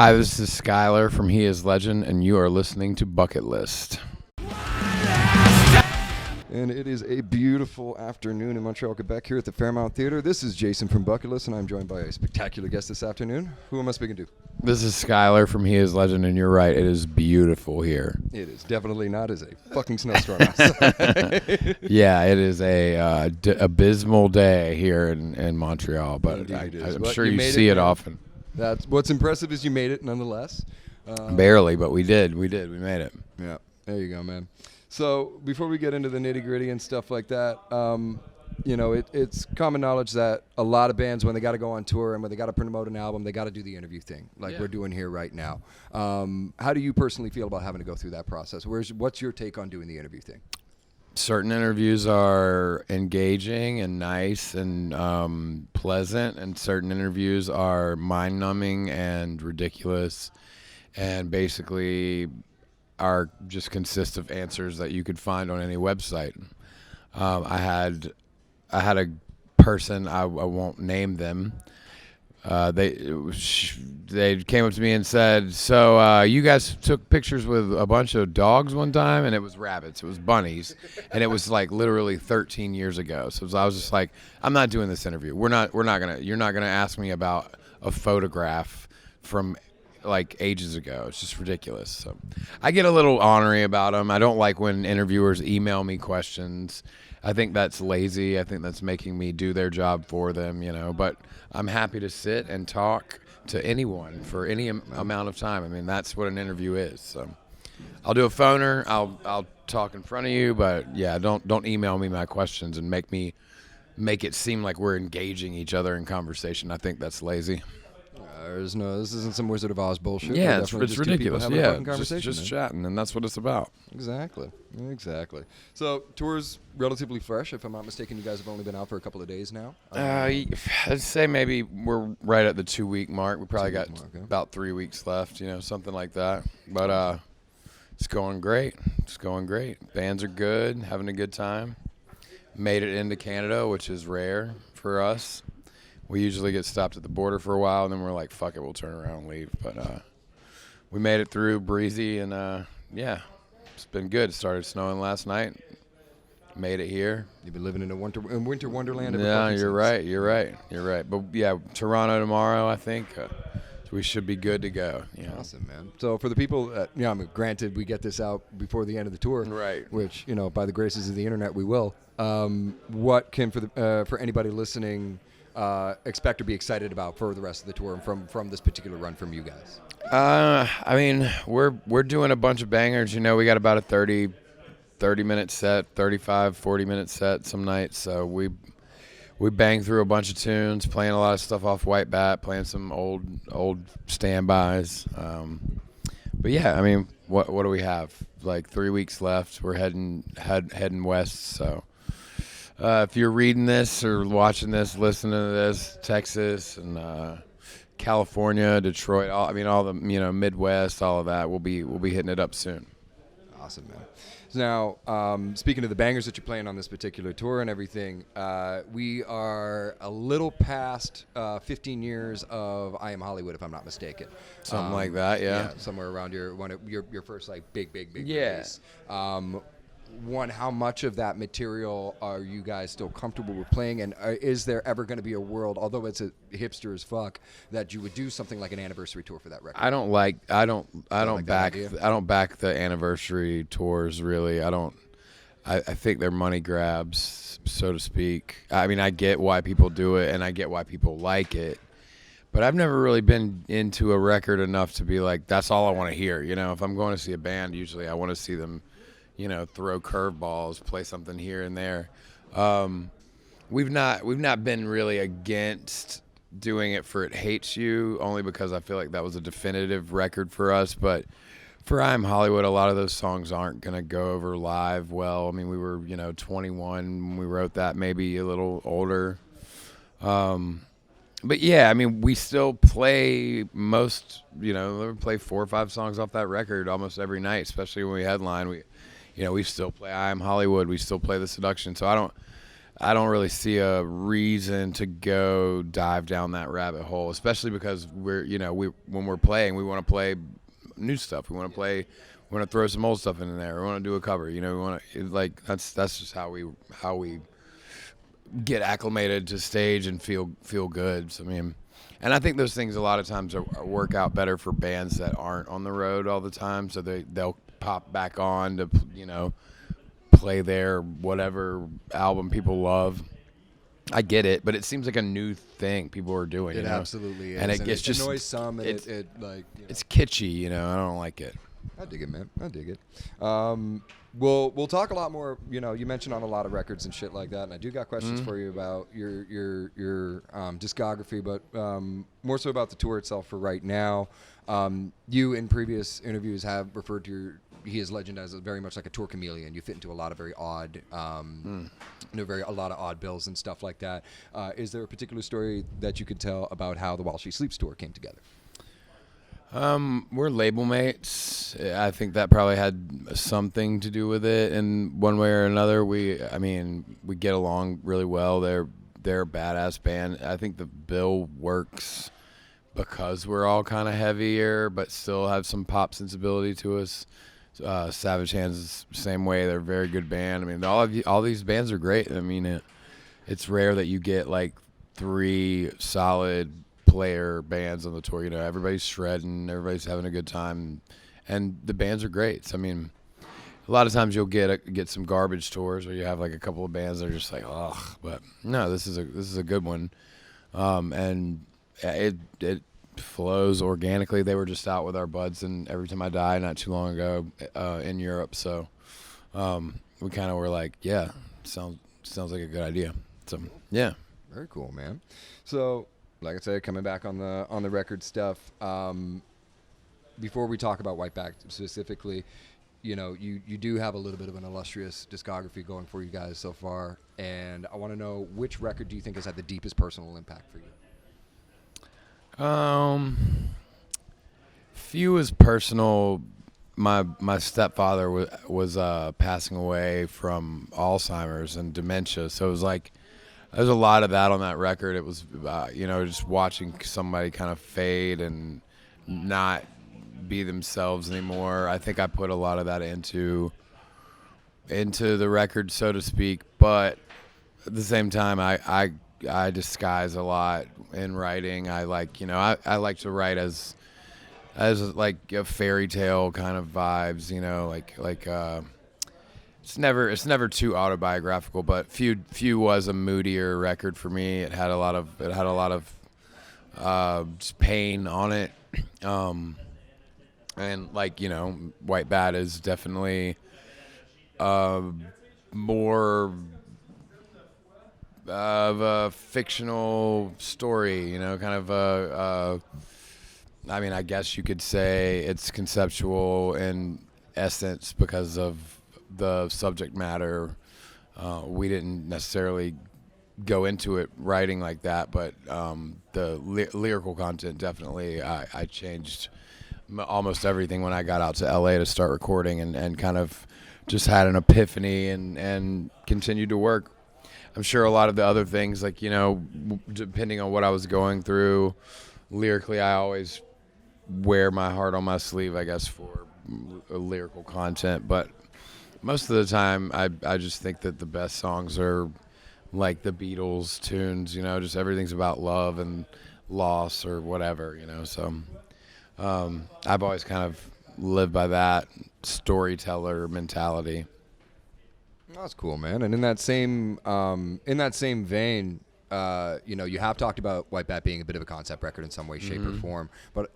Hi, this is Schuylar from He Is Legend, and you are listening to Bucketlist. And it is a beautiful afternoon in Montreal, Quebec, here at the Fairmount Theatre. This is Jason from Bucketlist, and I'm joined by a spectacular guest this afternoon. Who am I speaking to? This is Schuylar from He Is Legend, and you're right, it is beautiful here. It is definitely not as a fucking snowstorm outside. Yeah, it is a abysmal day here in Montreal, but Indeed it is. I'm But sure you you made see it, it man. often. That's what's impressive is you made it nonetheless. Barely, but we did. We made it. Yeah, there you go, man. So before we get into the nitty gritty and stuff like that, it's common knowledge that a lot of bands, when they got to go on tour and when they got to promote an album, they got to do the interview thing, like we're doing here right now. How do you personally feel about having to go through that process? What's your take on doing the interview thing? Certain interviews are engaging and nice and pleasant, and certain interviews are mind-numbing and ridiculous, and basically are just consist of answers that you could find on any website. I had a person, I won't name them. They came up to me and said, "So you guys took pictures with a bunch of dogs one time?" And it was rabbits, it was bunnies, and it was like literally 13 years ago. So I was just like, "I'm not doing this interview. You're not gonna ask me about a photograph from like ages ago. It's just ridiculous." So I get a little ornery about them. I don't like when interviewers email me questions. I think that's lazy. I think that's making me do their job for them, but I'm happy to sit and talk to anyone for any amount of time. I mean, that's what an interview is. So I'll do a phoner. I'll talk in front of you, but yeah, don't email me my questions and make it seem like we're engaging each other in conversation. I think that's lazy. This isn't some Wizard of Oz bullshit. Yeah, We're it's definitely just two people ridiculous. having a Yeah, fucking conversation, just man. chatting, and that's what it's about. Exactly. So tour's relatively fresh. If I'm not mistaken, you guys have only been out for a couple of days now. I'd say maybe we're right at the 2-week mark. We probably got 2-week mark, yeah. about 3 weeks left, something like that. But it's going great. Bands are good, having a good time. Made it into Canada, which is rare for us. We usually get stopped at the border for a while, and then we're like, fuck it, we'll turn around and leave. But we made it through breezy, and it's been good. It started snowing last night. Made it here. You've been living in winter wonderland. Yeah, you're right. But yeah, Toronto tomorrow, I think. So we should be good to go. Awesome, man. So for the people, granted, we get this out before the end of the tour, Right? Which by the graces of the internet, we will. What can for anybody listening expect or be excited about for the rest of the tour and from this particular run from you guys? I mean, we're doing a bunch of bangers. We got about a 30-minute set, 35, 40-minute set some nights. So we bang through a bunch of tunes, playing a lot of stuff off White Bat, playing some old standbys. But yeah, I mean, what do we have? Like 3 weeks left. We're heading west. So if you're reading this or watching this, listening to this, Texas and California, Detroit, all the Midwest, all of that, we'll be hitting it up soon. Awesome, man. Now, speaking of the bangers that you're playing on this particular tour and everything, we are a little past 15 years of I Am Hollywood, if I'm not mistaken. Something like that, yeah. Somewhere around your first like big Yeah. release. How much of that material are you guys still comfortable with playing, and is there ever going to be a world, although it's a hipster as fuck, that you would do something like an anniversary tour for that record? I don't back the anniversary tours really. I think they're money grabs, so to speak. I mean, I get why people do it and I get why people like it, but I've never really been into a record enough to be like, that's all I want to hear. If I'm going to see a band, usually I want to see them throw curveballs, play something here and there. We've not been really against doing it for It Hates You, only because I feel like that was a definitive record for us. But for I'm Hollywood, a lot of those songs aren't going to go over live well. I mean, we were 21 when we wrote that, maybe a little older. But yeah, I mean, we still play we play 4 or 5 songs off that record almost every night, especially when we headline. We still play I Am Hollywood. We still play The Seduction. So I don't really see a reason to go dive down that rabbit hole, especially because when we're playing, we want to play new stuff. We want to play, we want to throw some old stuff in there. We want to do a cover. We want to like that's just how we get acclimated to stage and feel good. So, I mean, and I think those things a lot of times work out better for bands that aren't on the road all the time. So they'll pop back on to play their whatever album people love. I get it, but it seems like a new thing people are doing. It absolutely is, and it gets just annoys some, and it like it's kitschy. I don't like it. I dig it, man. I dig it. We'll talk a lot more. You mentioned on a lot of records and shit like that, and I do got questions for you about your discography, but more so about the tour itself for right now. You in previous interviews have referred to He Is Legend as very much like a tour chameleon. You fit into a lot of very odd, a lot of odd bills and stuff like that. Is there a particular story that you could tell about how the While She Sleeps tour came together? We're label mates. I think that probably had something to do with it in one way or another. We get along really well. They're a badass band. I think the bill works because we're all kind of heavier, but still have some pop sensibility to us. Savage Hands is the same way. They're a very good band. I mean, all these bands are great. I mean, it's rare that you get like 3 solid player bands on the tour. Everybody's shredding, everybody's having a good time, and the bands are great. So, I mean, a lot of times you'll get some garbage tours where you have like a couple of bands that are just like, ugh. But no, this is a good one, and it flows organically. They were just out with our buds and Every Time I Die not too long ago in Europe. So we kind of were like, yeah, sounds like a good idea. So yeah, very cool, man. So, like I said, coming back on the record stuff. Before we talk about Whiteback specifically, you do have a little bit of an illustrious discography going for you guys so far, and I want to know, which record do you think has had the deepest personal impact for you? Few is personal. My stepfather was passing away from Alzheimer's and dementia, so it was like there's a lot of that on that record. It was just watching somebody kind of fade and not be themselves anymore. I think I put a lot of that into the record, so to speak, but at the same time I disguise a lot in writing. I like to write as like a fairy tale kind of vibes, it's never too autobiographical, but few was a moodier record for me. It had a lot of just pain on it, and White Bat is definitely more of a fictional story, kind of I guess you could say it's conceptual in essence because of the subject matter. We didn't necessarily go into it writing like that, but the lyrical content definitely, I changed almost everything when I got out to LA to start recording, and kind of just had an epiphany and continued to work. I'm sure a lot of the other things, like, depending on what I was going through lyrically, I always wear my heart on my sleeve, I guess, for lyrical content. But most of the time, I just think that the best songs are like the Beatles tunes, just everything's about love and loss or whatever, So I've always kind of lived by that storyteller mentality. That's cool, man. And in that same vein, you have talked about White Bat being a bit of a concept record in some way, shape, or form. But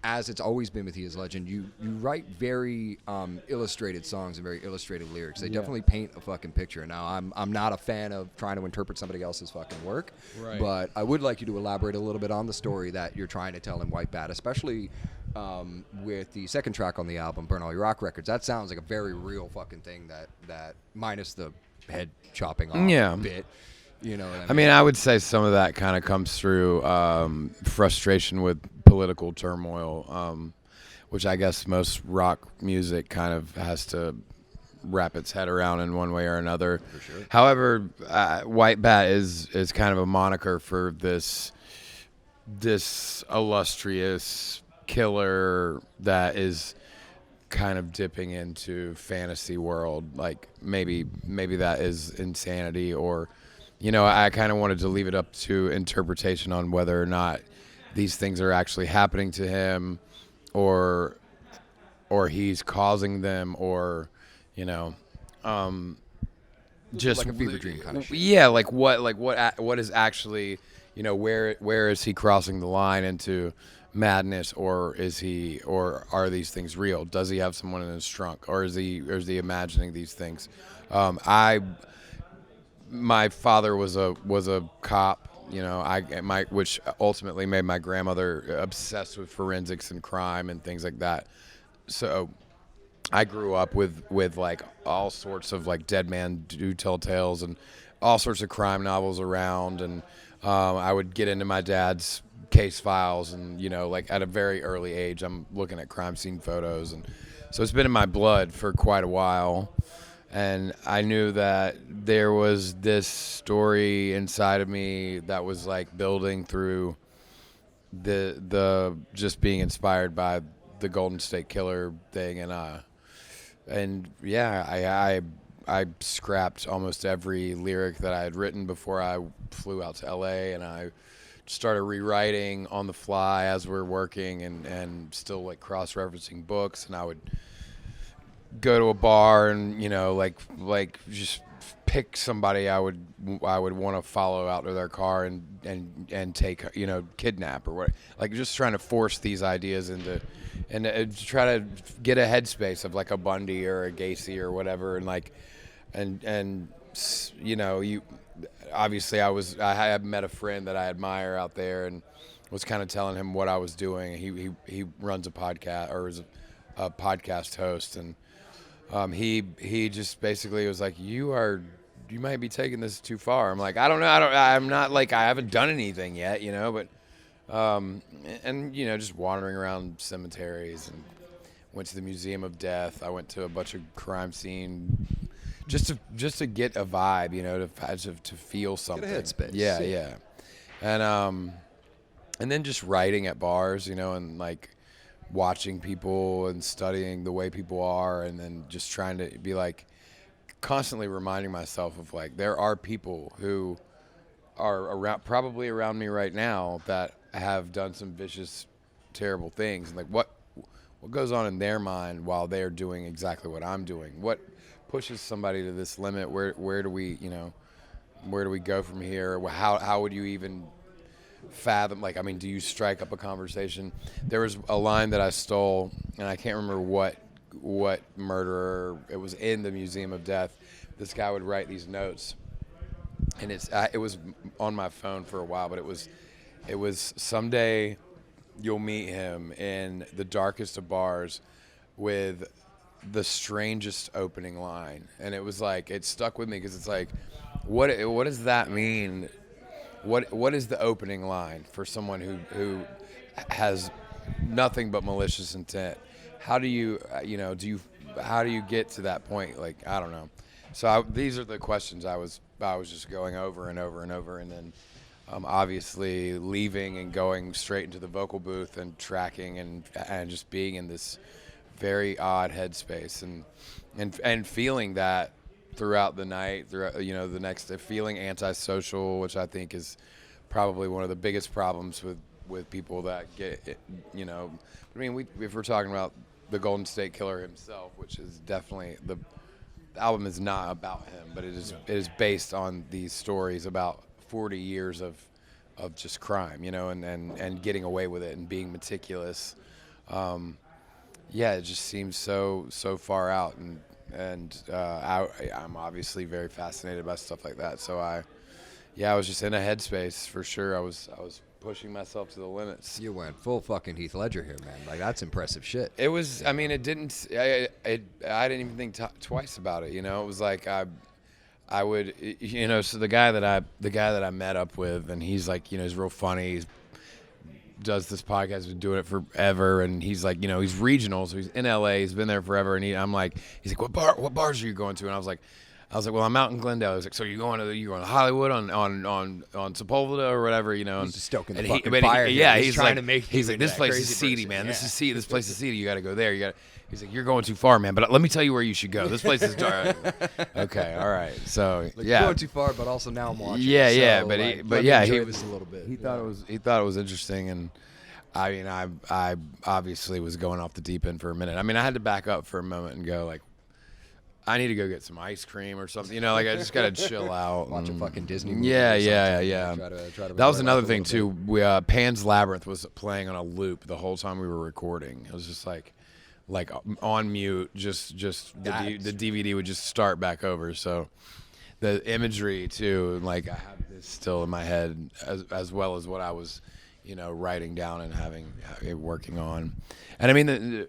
as it's always been with He Is Legend, you write very illustrated songs and very illustrated lyrics. They definitely paint a fucking picture. Now, I'm not a fan of trying to interpret somebody else's fucking work, right, but I would like you to elaborate a little bit on the story that you're trying to tell in White Bat, especially with the second track on the album, Burn All Your Rock Records. That sounds like a very real fucking thing, that minus the head chopping off bit. You know what I mean? I would say some of that kind of comes through frustration with political turmoil, which I guess most rock music kind of has to wrap its head around in one way or another. For sure. However, White Bat is kind of a moniker for this illustrious killer that is kind of dipping into fantasy world. Like maybe that is insanity, or I kind of wanted to leave it up to interpretation on whether or not these things are actually happening to him, or he's causing them, or just like a fever dream kind of shit. Yeah, like what is actually, where is he crossing the line into madness, or are these things real? Does he have someone in his trunk, or is he imagining these things? My father was a cop, which ultimately made my grandmother obsessed with forensics and crime and things like that. So I grew up with like all sorts of like Dead Man Do Tell Tales and all sorts of crime novels around, and I would get into my dad's case files, and like at a very early age I'm looking at crime scene photos, and so it's been in my blood for quite a while. And I knew that there was this story inside of me that was like building through the just being inspired by the Golden State Killer thing, and yeah, I scrapped almost every lyric that I had written before I flew out to LA, and I started rewriting on the fly as we're working, and still like cross-referencing books. And I would go to a bar and like just pick somebody I would want to follow out to their car and take, kidnap or what, like just trying to force these ideas into, and try to get a headspace of like a Bundy or a Gacy or whatever, and like and you obviously I had met a friend that I admire out there and was kind of telling him what I was doing. He runs a podcast, or is a podcast host, and he just basically was like, you might be taking this too far. I'm like, I don't know. I'm not like, I haven't done anything yet, but, and just wandering around cemeteries, and went to the Museum of Death. I went to a bunch of crime scene just to get a vibe, to feel something. Get a headspace. Yeah. And then just writing at bars, and like watching people and studying the way people are, and then just trying to be like constantly reminding myself of like, there are people who are probably around me right now that have done some vicious, terrible things, and like what goes on in their mind while they're doing exactly what I'm doing. What pushes somebody to this limit? Where do we go from here? How would you even fathom, like, I mean, do you strike up a conversation? There was a line that I stole, and I can't remember what murderer. It was in the Museum of Death. This guy would write these notes, and it was on my phone for a while, but it was someday you'll meet him in the darkest of bars with the strangest opening line. And it was like, it stuck with me, because it's like, what does that mean? What is the opening line for someone who has nothing but malicious intent? How do you how do you get to that point? Like, I don't know. So these are the questions I was just going over and over and over, and then obviously leaving and going straight into the vocal booth and tracking and just being in this very odd headspace and feeling that throughout the night, throughout the next day, feeling antisocial, which I think is probably one of the biggest problems with people that get I mean, if we're talking about the Golden State Killer himself, which is definitely the album is not about him, but it is based on these stories about 40 years of just crime, and getting away with it and being meticulous. It just seems so far out, and I'm obviously very fascinated by stuff like that. So I was just in a headspace for sure. I was pushing myself to the limits. You went full fucking Heath Ledger here, man. Like, that's impressive shit. It was. I mean, it didn't. I didn't even think twice about it. It was like I would. So the guy that I met up with, and he's like, he's real funny. He's does this podcast, been doing it forever, and he's like, he's regional, so he's in LA, he's been there forever, and I'm like, he's like, what bars are you going to? And I was like, well, I'm out in Glendale. I was like, so you going to Hollywood on Sepulveda or whatever, And He's just stoking the and fucking fire. Yeah, he's trying like, to make. He's like, this place is seedy, person. man. Yeah. This is seedy. This place is seedy. You got to go there. He's like, you're going too far, man. But let me tell you where you should go. This place is dark. Okay, all right. So Like, yeah, you're going too far, but also now I'm watching. Yeah, so, yeah. Let me enjoy this a little bit. He thought it was interesting, and I mean, I obviously was going off the deep end for a minute. I mean, I had to back up for a moment and go like, I need to go get some ice cream or something. Like I just gotta chill out. Watch a fucking Disney movie. Yeah. Try to That was another thing bit. too. We Pan's Labyrinth was playing on a loop the whole time we were recording. It was just like on mute. Just the DVD would just start back over. So the imagery too, like I have this still in my head as well as what I was, writing down and working on. And I mean,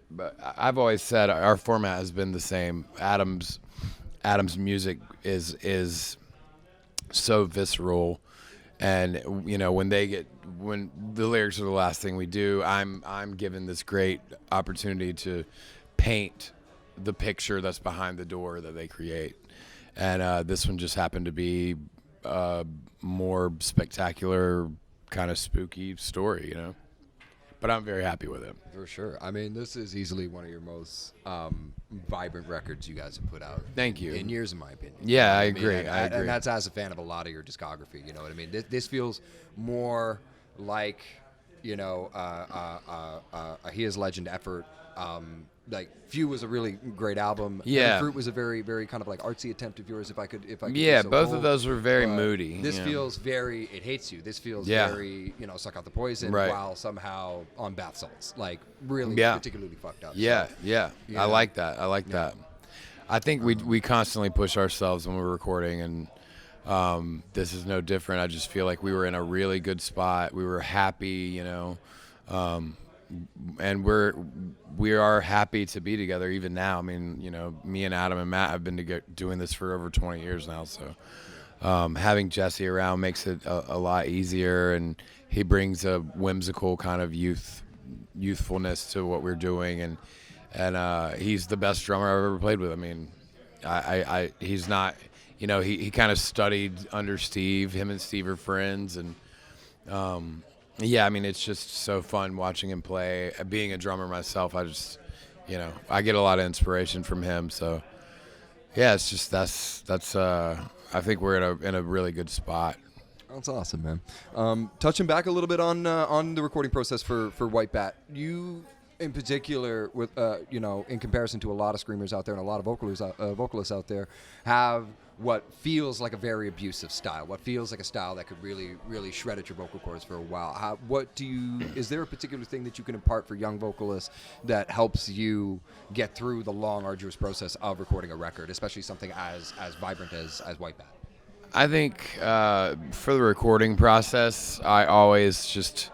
I've always said our format has been the same. Adam's music is so visceral, and when the lyrics are the last thing we do, I'm given this great opportunity to paint the picture that's behind the door that they create. And this one just happened to be a more spectacular, kind of spooky story, But I'm very happy with it. For sure. I mean, this is easily one of your most vibrant records you guys have put out. Thank you. In years, in my opinion. Yeah, I mean? agree. And that's as a fan of a lot of your discography. You know what I mean? This feels more like, He Is Legend effort. Like Few was a really great album. Yeah. Fruit was a very, very kind of like artsy attempt of yours. If I could. Yeah, be so both bold. of those were very moody. This feels very. It hates you. This feels Yeah. very. Suck out the poison Right. while somehow on bath salts. Like really particularly fucked up. Yeah, So, yeah. I like that. That. I think we constantly push ourselves when we're recording, and this is no different. I just feel like we were in a really good spot. We were happy, and we are happy to be together even now. I mean, me and Adam and Matt have been doing this for over 20 years now, so having Jesse around makes it a lot easier, and he brings a whimsical kind of youthfulness to what we're doing, and he's the best drummer I've ever played with. I mean, he's not, he kind of studied under Steve. Him and Steve are friends, and yeah, I mean, it's just so fun watching him play. Being a drummer myself, I just, I get a lot of inspiration from him. So, yeah, it's just that's. I think we're in a really good spot. That's awesome, man. Touching back a little bit on the recording process for White Bat, you in particular, with in comparison to a lot of screamers out there and a lot of vocalists out there, have what feels like a very abusive style, what feels like a style that could really, really shred at your vocal cords for a while. Is there a particular thing that you can impart for young vocalists that helps you get through the long, arduous process of recording a record, especially something as vibrant as White Bat? I think for the recording process, I always just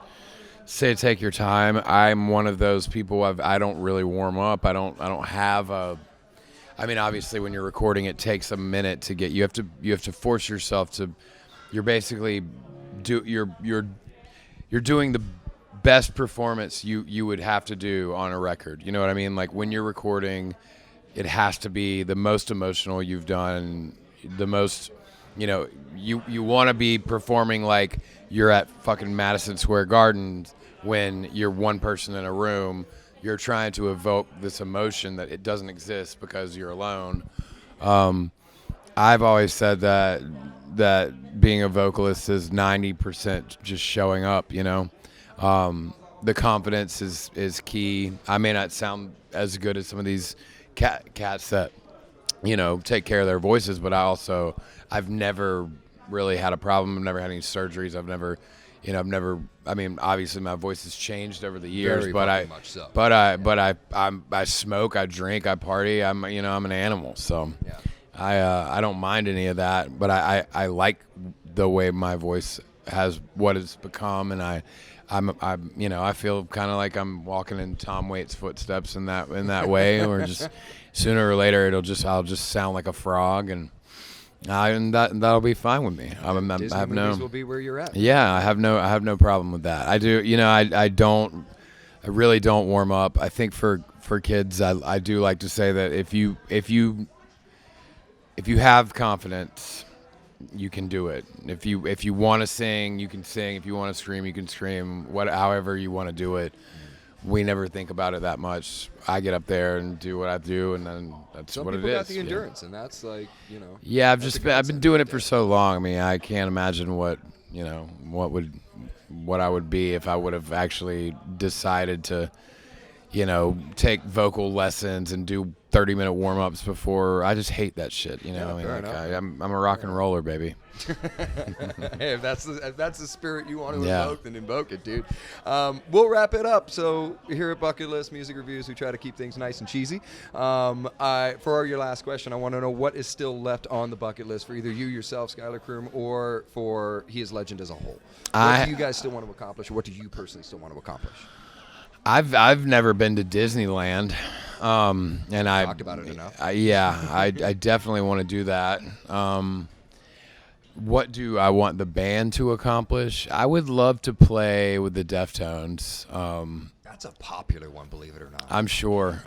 say take your time. I'm one of those people. I don't really warm up. I don't have a. I mean, obviously, when you're recording, it takes a minute to get. You have to force yourself to. You're basically you're doing the best performance you would have to do on a record. You know what I mean? Like when you're recording, it has to be the most emotional you've done, the most. You want to be performing like you're at fucking Madison Square Garden when you're one person in a room. You're trying to evoke this emotion that it doesn't exist because you're alone. I've always said that being a vocalist is 90% just showing up, The confidence is key. I may not sound as good as some of these cats that, take care of their voices, but I've never really had a problem. I've never had any surgeries. I mean, obviously my voice has changed over the years, Very but much so. I smoke, I drink, I party. I'm an animal. So Yeah. I don't mind any of that, but I like the way my voice has what it's become. And I feel kind of like I'm walking in Tom Waits' footsteps in that way, or just sooner or later I'll just sound like a frog. And And that'll be fine with me. I Disney have movies no. will be where you're at. Yeah, I have no problem with that. I do. I really don't warm up. I think for kids, I do like to say that if you have confidence, you can do it. If you want to sing, you can sing. If you want to scream, you can scream. However you want to do it. We never think about it that much. I get up there and do what I do, and then that's what it is. Some people got the endurance, and that's like, Yeah, I've been doing it for so long. I mean, I can't imagine what I would be if I would have actually decided to, take vocal lessons and do 30-minute warm-ups before. I just hate that shit, Yeah, fair enough. I'm a rock and roller, baby. Hey, if that's the spirit you want to invoke, then invoke it, dude. We'll wrap it up. So here at Bucketlist Music Reviews, we try to keep things nice and cheesy. For your last question, I want to know what is still left on the bucket list for either you yourself, Schuylar Kroom, or for He Is Legend as a whole. What do you guys still want to accomplish, or what do you personally still want to accomplish? I've never been to Disneyland, and I talked about it enough. I definitely want to do that. What do I want the band to accomplish? I would love to play with the Deftones. That's a popular one, believe it or not. I'm sure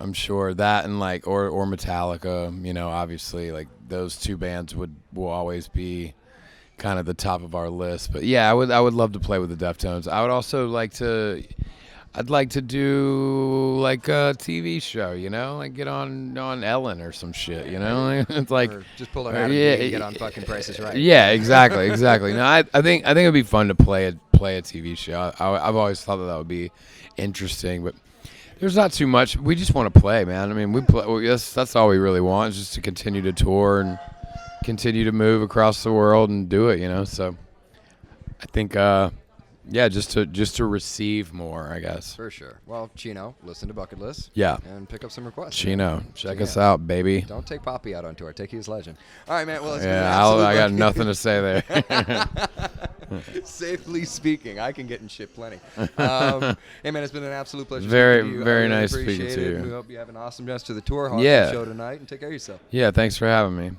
that, and or Metallica. Obviously, like those two bands will always be kind of the top of our list. But yeah, I would love to play with the Deftones. I would also I'd like to do like a TV show, like get on Ellen or some shit, It's like or just pull it out and get on fucking Price is Right. Yeah, exactly. No, I think it'd be fun to play a TV show. I've always thought that would be interesting, but there's not too much. We just want to play, man. I mean, we play. That's all we really want, is just to continue to tour and continue to move across the world and do it, So I think. Yeah, just to receive more, I guess. For sure. Well, Chino, listen to Bucketlist. Yeah. And pick up some requests. Chino, check us out, baby. Don't take Poppy out on tour. Take His Legend. All right, man. Well, it's I got nothing to say there. Safely speaking, I can get in shit plenty. Hey, man, it's been an absolute pleasure. Very, speaking to you. very really nice speaking to you. We hope you have an awesome rest of the tour. Awesome show tonight, and take care of yourself. Yeah, thanks for having me.